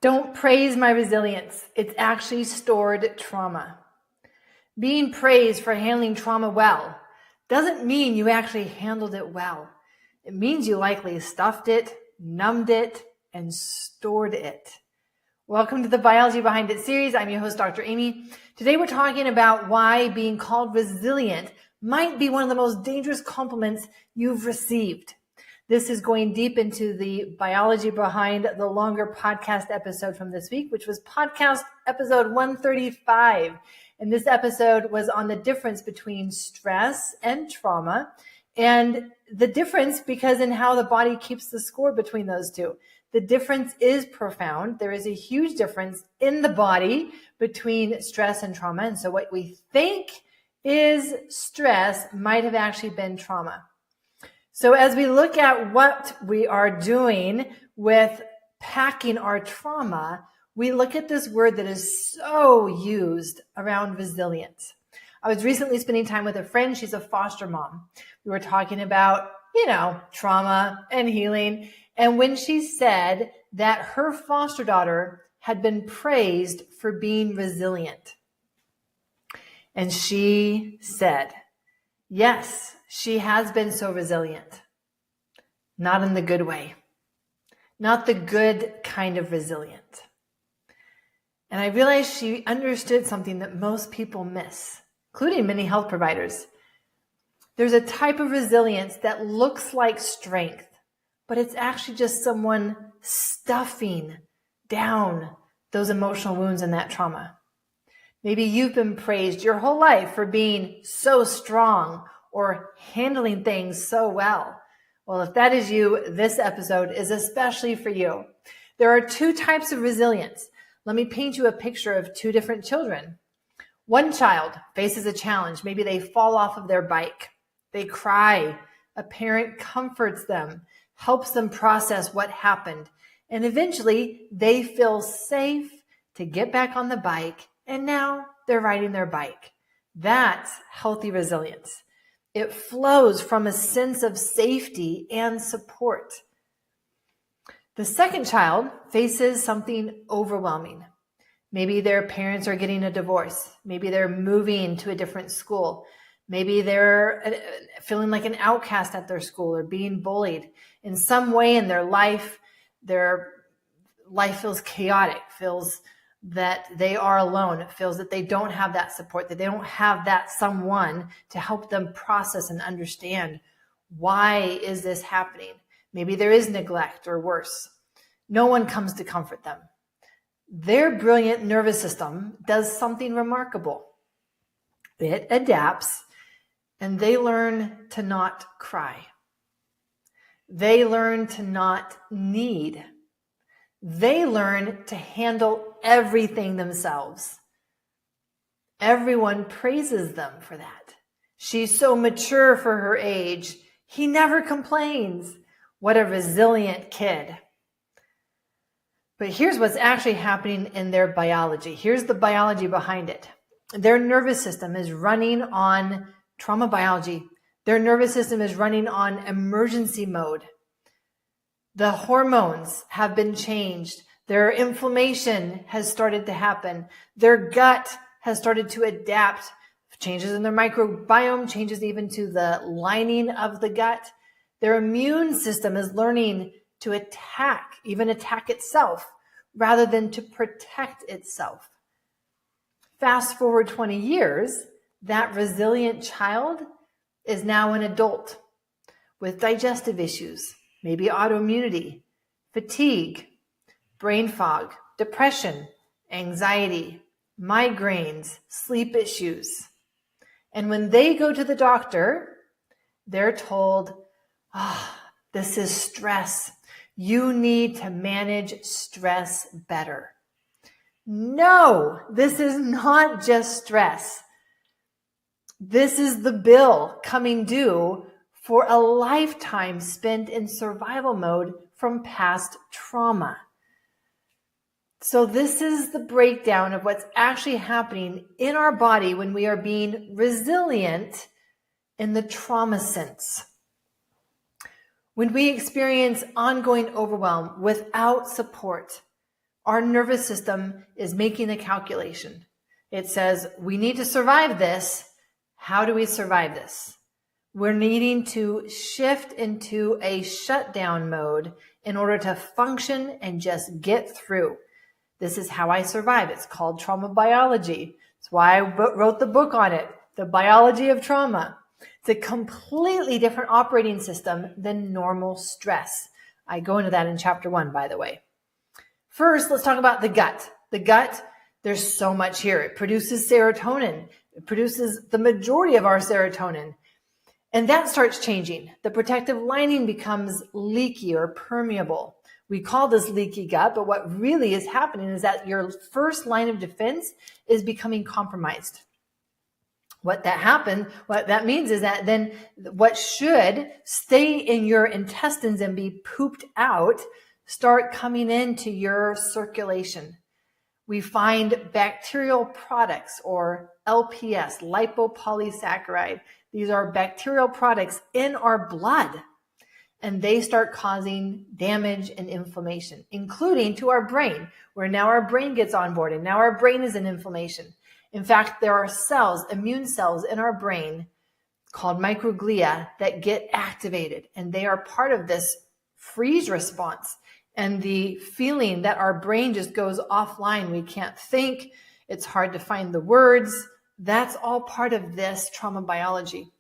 Don't praise my resilience. It's actually stored trauma. Being praised for handling trauma well doesn't mean you actually handled it well. It means you likely stuffed it, numbed it, and stored it. Welcome to the Biology Behind It series. I'm your host, Dr. Amy. Today we're talking about why being called resilient might be one of the most dangerous compliments you've received. This is going deep into the biology behind the longer podcast episode from this week, which was podcast episode 135. And this episode was on the difference between stress and trauma, and the difference because in how the body keeps the score between those two. The difference is profound. There is a huge difference in the body between stress and trauma. And so what we think is stress might have actually been trauma. So as we look at what we are doing with packing our trauma, we look at this word that is so used around resilience. I was recently spending time with a friend. She's a foster mom. We were talking about, trauma and healing. And when she said that her foster daughter had been praised for being resilient, and she said, yes, she has been so resilient. Not in the good way. Not the good kind of resilient. And I realized she understood something that most people miss, including many health providers. There's a type of resilience that looks like strength, but it's actually just someone stuffing down those emotional wounds and that trauma. Maybe you've been praised your whole life for being so strong or handling things so well. Well, if that is you, this episode is especially for you. There are two types of resilience. Let me paint you a picture of two different children. One child faces a challenge. Maybe they fall off of their bike. They cry. A parent comforts them, helps them process what happened. And eventually they feel safe to get back on the bike. And now they're riding their bike. That's healthy resilience. It flows from a sense of safety and support. The second child faces something overwhelming. Maybe their parents are getting a divorce. Maybe they're moving to a different school. Maybe they're feeling like an outcast at their school or being bullied. In some way in their life feels chaotic, feels that they are alone. It feels that they don't have that support, that they don't have that someone to help them process and understand why is this happening. Maybe there is neglect or worse. No one comes to comfort them. Their brilliant nervous system does something remarkable. It adapts and they learn to not cry. They learn to not need. They learn to handle everything themselves. Everyone praises them for that. She's so mature for her age. He never complains. What a resilient kid. But here's what's actually happening in their biology. Here's the biology behind it. Their nervous system is running on trauma biology. Their nervous system is running on emergency mode. The hormones have been changed. Their inflammation has started to happen. Their gut has started to adapt. Changes in their microbiome, changes even to the lining of the gut. Their immune system is learning to attack, even attack itself, rather than to protect itself. Fast forward 20 years, that resilient child is now an adult with digestive issues, maybe autoimmunity, fatigue, brain fog, depression, anxiety, migraines, sleep issues. And when they go to the doctor, they're told, this is stress. You need to manage stress better. No, this is not just stress. This is the bill coming due for a lifetime spent in survival mode from past trauma. So this is the breakdown of what's actually happening in our body when we are being resilient in the trauma sense. When we experience ongoing overwhelm without support, Our nervous system is making a calculation. It says, we need to survive this. How do we survive this? We're needing to shift into a shutdown mode in order to function and just get through. This is how I survive. It's called trauma biology. That's why I wrote the book on it, The Biology of Trauma. It's a completely different operating system than normal stress. I go into that in chapter 1, by the way. First, let's talk about the gut. The gut, there's so much here. It produces serotonin. It produces the majority of our serotonin. And that starts changing. The protective lining becomes leaky or permeable. We call this leaky gut, but what really is happening is that your first line of defense is becoming compromised. What that means is that then what should stay in your intestines and be pooped out start coming into your circulation. We find bacterial products, or LPS, lipopolysaccharide. These are bacterial products in our blood, and they start causing damage and inflammation, including to our brain, where now our brain gets on board, and now our brain is in inflammation. In fact, there are cells, immune cells in our brain called microglia that get activated, and they are part of this freeze response and the feeling that our brain just goes offline. We can't think. It's hard to find the words. That's all part of this trauma biology.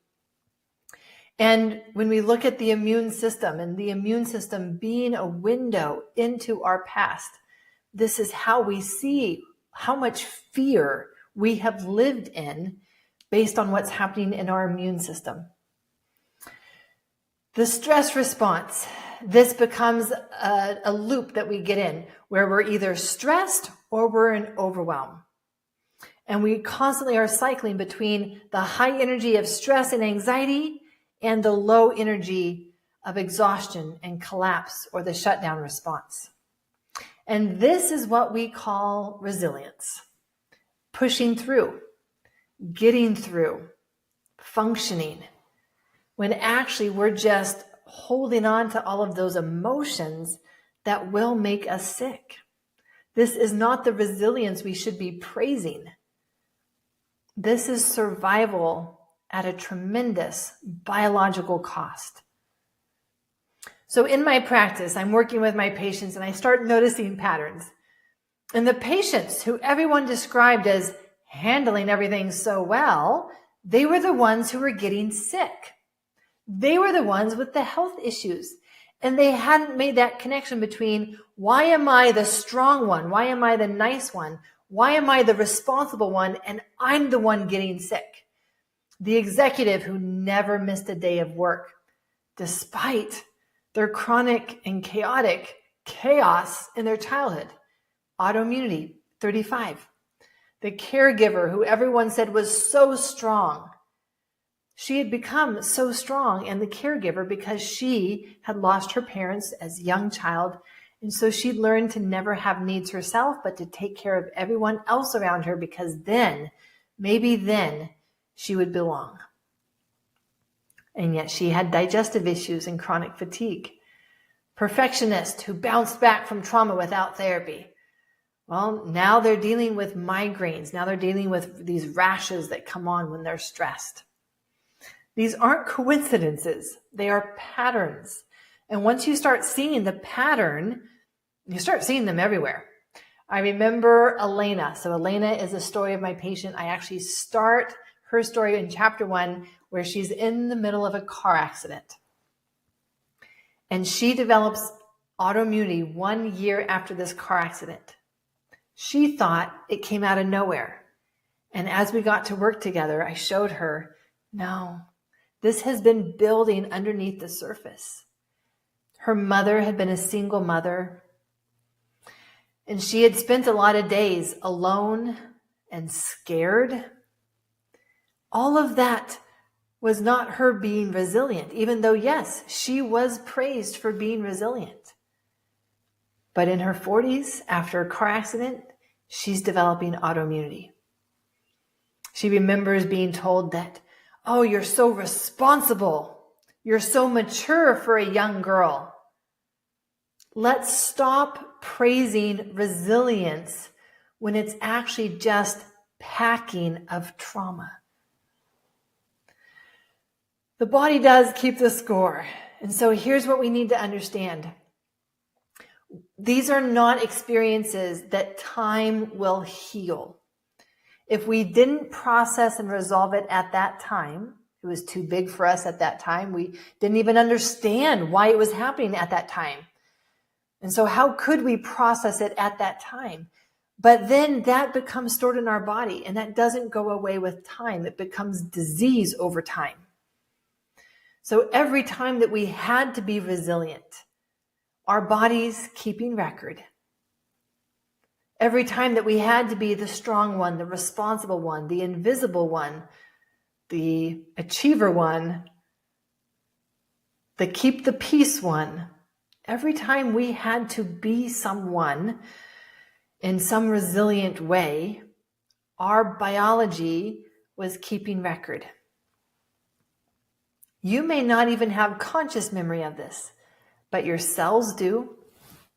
And when we look at the immune system and the immune system being a window into our past, this is how we see how much fear we have lived in based on what's happening in our immune system. The stress response, this becomes a loop that we get in where we're either stressed or we're in overwhelm. And we constantly are cycling between the high energy of stress and anxiety and the low energy of exhaustion and collapse or the shutdown response. And this is what we call resilience. Pushing through, getting through, functioning, when actually we're just holding on to all of those emotions that will make us sick. This is not the resilience we should be praising. This is survival at a tremendous biological cost. So in my practice, I'm working with my patients and I start noticing patterns. And the patients who everyone described as handling everything so well, they were the ones who were getting sick. They were the ones with the health issues. And they hadn't made that connection between, why am I the strong one? Why am I the nice one? Why am I the responsible one? And I'm the one getting sick. The executive who never missed a day of work, despite their chronic and chaotic chaos in their childhood. Autoimmunity, 35. The caregiver who everyone said was so strong. She had become so strong, and the caregiver, because she had lost her parents as a young child, and so she learned to never have needs herself, but to take care of everyone else around her, because then, maybe then, she would belong. And yet she had digestive issues and chronic fatigue. Perfectionist who bounced back from trauma without therapy. Well, now they're dealing with migraines. Now they're dealing with these rashes that come on when they're stressed. These aren't coincidences. They are patterns. And once you start seeing the pattern, you start seeing them everywhere. I remember Elena. So Elena is a story of my patient. I actually start her story in chapter 1 where she's in the middle of a car accident. And she develops autoimmunity 1 year after this car accident. She thought it came out of nowhere. And as we got to work together, I showed her, no, this has been building underneath the surface. Her mother had been a single mother, and she had spent a lot of days alone and scared. All of that was not her being resilient, even though, yes, she was praised for being resilient. But in her 40s, after a car accident, she's developing autoimmunity. She remembers being told that, oh, you're so responsible. You're so mature for a young girl. Let's stop praising resilience when it's actually just packing of trauma. The body does keep the score. And so here's what we need to understand. These are not experiences that time will heal. If we didn't process and resolve it at that time, it was too big for us at that time. We didn't even understand why it was happening at that time. And so how could we process it at that time? But then that becomes stored in our body, and that doesn't go away with time. It becomes disease over time. So every time that we had to be resilient, our body's keeping record. Every time that we had to be the strong one, the responsible one, the invisible one, the achiever one, the keep the peace one, every time we had to be someone in some resilient way, our biology was keeping record. You may not even have conscious memory of this, but your cells do,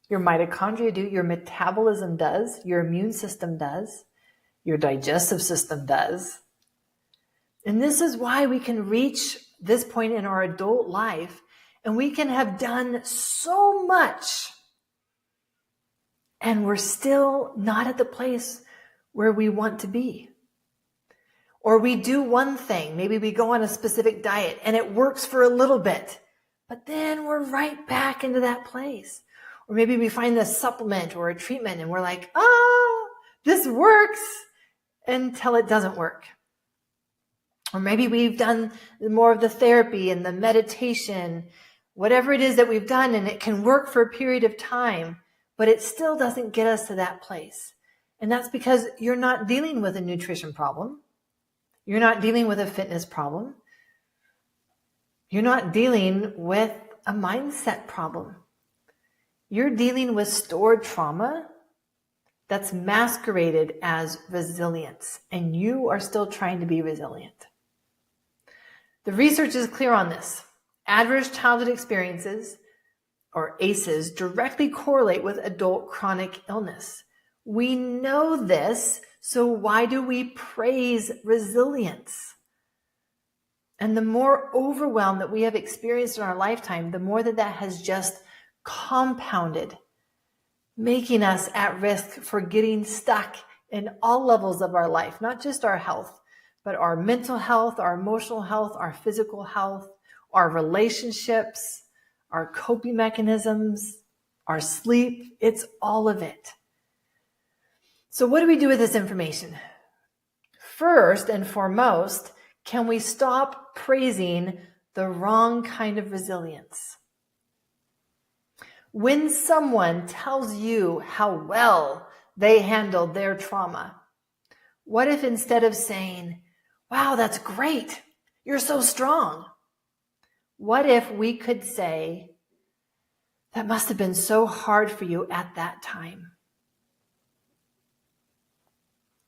your mitochondria do, your metabolism does, your immune system does, your digestive system does. And this is why we can reach this point in our adult life and we can have done so much and we're still not at the place where we want to be. Or we do one thing, maybe we go on a specific diet and it works for a little bit, but then we're right back into that place. Or maybe we find a supplement or a treatment and we're like, oh, this works until it doesn't work. Or maybe we've done more of the therapy and the meditation, whatever it is that we've done, and it can work for a period of time, but it still doesn't get us to that place. And that's because you're not dealing with a nutrition problem. You're not dealing with a fitness problem. You're not dealing with a mindset problem. You're dealing with stored trauma that's masqueraded as resilience, and you are still trying to be resilient. The research is clear on this. Adverse childhood experiences, or ACEs, directly correlate with adult chronic illness. We know this, so why do we praise resilience? And the more overwhelm that we have experienced in our lifetime, the more that has just compounded, making us at risk for getting stuck in all levels of our life, not just our health, but our mental health, our emotional health, our physical health, our relationships, our coping mechanisms, our sleep. It's all of it. So what do we do with this information? First and foremost, can we stop praising the wrong kind of resilience? When someone tells you how well they handled their trauma, what if instead of saying, wow, that's great, you're so strong, what if we could say, that must have been so hard for you at that time.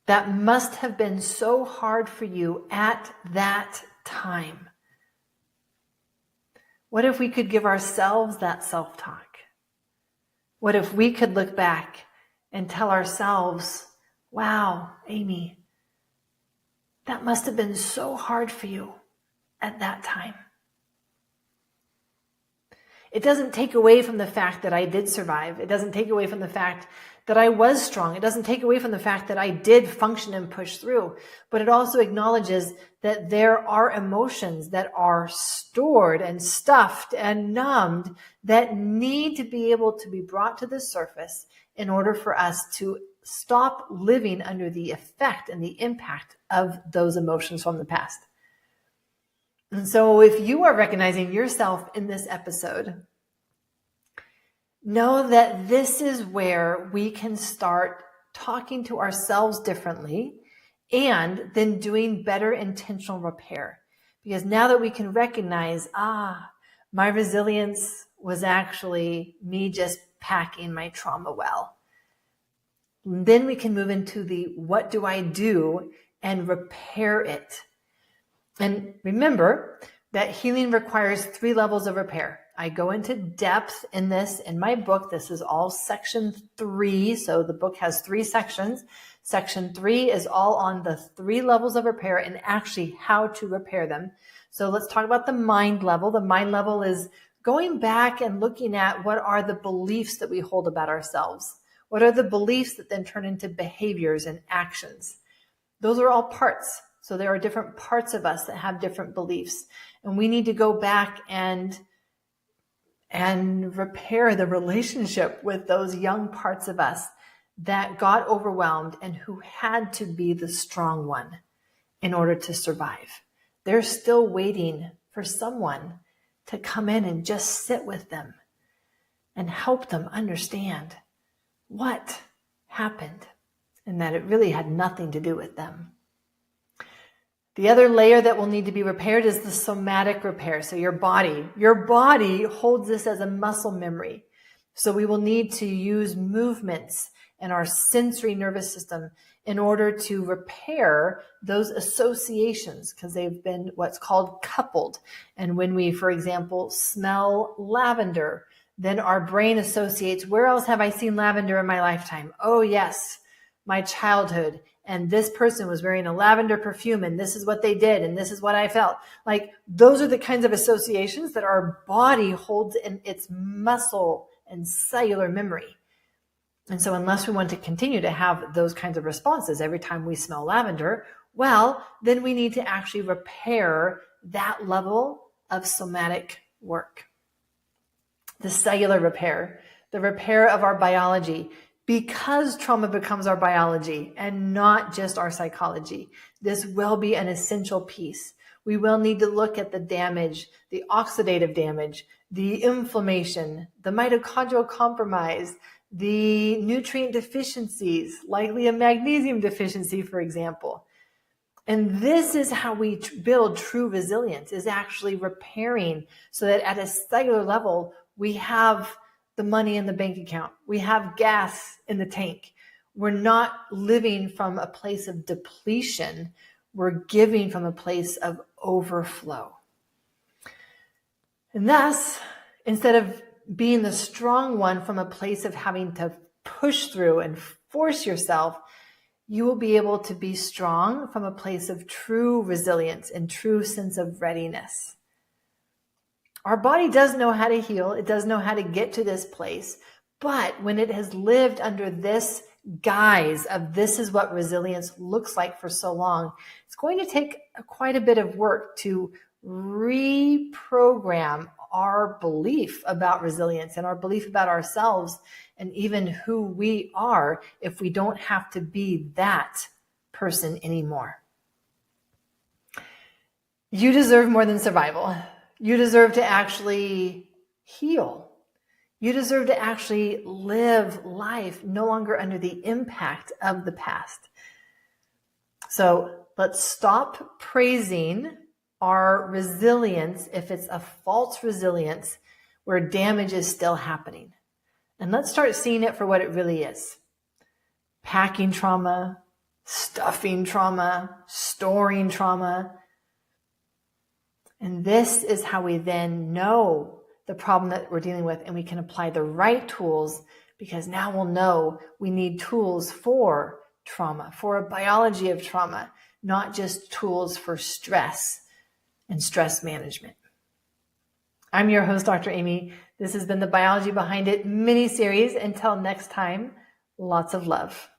That must have been so hard for you at that time. What if we could give ourselves that self-talk? What if we could look back and tell ourselves, wow, Amy, that must have been so hard for you at that time. It doesn't take away from the fact that I did survive. It doesn't take away from the fact that I was strong. It doesn't take away from the fact that I did function and push through. But it also acknowledges that there are emotions that are stored and stuffed and numbed that need to be able to be brought to the surface in order for us to stop living under the effect and the impact of those emotions from the past. And so if you are recognizing yourself in this episode, know that this is where we can start talking to ourselves differently and then doing better intentional repair. Because now that we can recognize, my resilience was actually me just packing my trauma well. Then we can move into the what do I do and repair it. And remember that healing requires 3 levels of repair. I go into depth in this in my book. This is all section 3. So the book has 3 sections. Section 3 is all on the 3 levels of repair and actually how to repair them. So let's talk about the mind level. The mind level is going back and looking at what are the beliefs that we hold about ourselves. What are the beliefs that then turn into behaviors and actions? Those are all parts. So there are different parts of us that have different beliefs. And we need to go back and repair the relationship with those young parts of us that got overwhelmed and who had to be the strong one in order to survive. They're still waiting for someone to come in and just sit with them and help them understand what happened and that it really had nothing to do with them. The other layer that will need to be repaired is the somatic repair. So your body holds this as a muscle memory. So we will need to use movements in our sensory nervous system in order to repair those associations because they've been what's called coupled. And when we, for example, smell lavender, then our brain associates, where else have I seen lavender in my lifetime? Oh yes, my childhood. And this person was wearing a lavender perfume and this is what they did and this is what I felt. Like those are the kinds of associations that our body holds in its muscle and cellular memory. And so unless we want to continue to have those kinds of responses every time we smell lavender, well, then we need to actually repair that level of somatic work. The cellular repair, the repair of our biology. Because trauma becomes our biology and not just our psychology, this will be an essential piece. We will need to look at the damage, the oxidative damage, the inflammation, the mitochondrial compromise, the nutrient deficiencies, likely a magnesium deficiency, for example. And this is how we build true resilience, is actually repairing so that at a cellular level, we have the money in the bank account. We have gas in the tank. We're not living from a place of depletion. We're giving from a place of overflow. And thus, instead of being the strong one from a place of having to push through and force yourself, you will be able to be strong from a place of true resilience and true sense of readiness. Our body does know how to heal. It does know how to get to this place. But when it has lived under this guise of this is what resilience looks like for so long, it's going to take quite a bit of work to reprogram our belief about resilience and our belief about ourselves and even who we are if we don't have to be that person anymore. You deserve more than survival. You deserve to actually heal. You deserve to actually live life no longer under the impact of the past. So let's stop praising our resilience if it's a false resilience where damage is still happening. And let's start seeing it for what it really is. Packing trauma, stuffing trauma, storing trauma. And this is how we then know the problem that we're dealing with, and we can apply the right tools, because now we'll know we need tools for trauma, for a biology of trauma, not just tools for stress and stress management. I'm your host, Dr. Amy. This has been the Biology Behind It mini-series. Until next time, lots of love.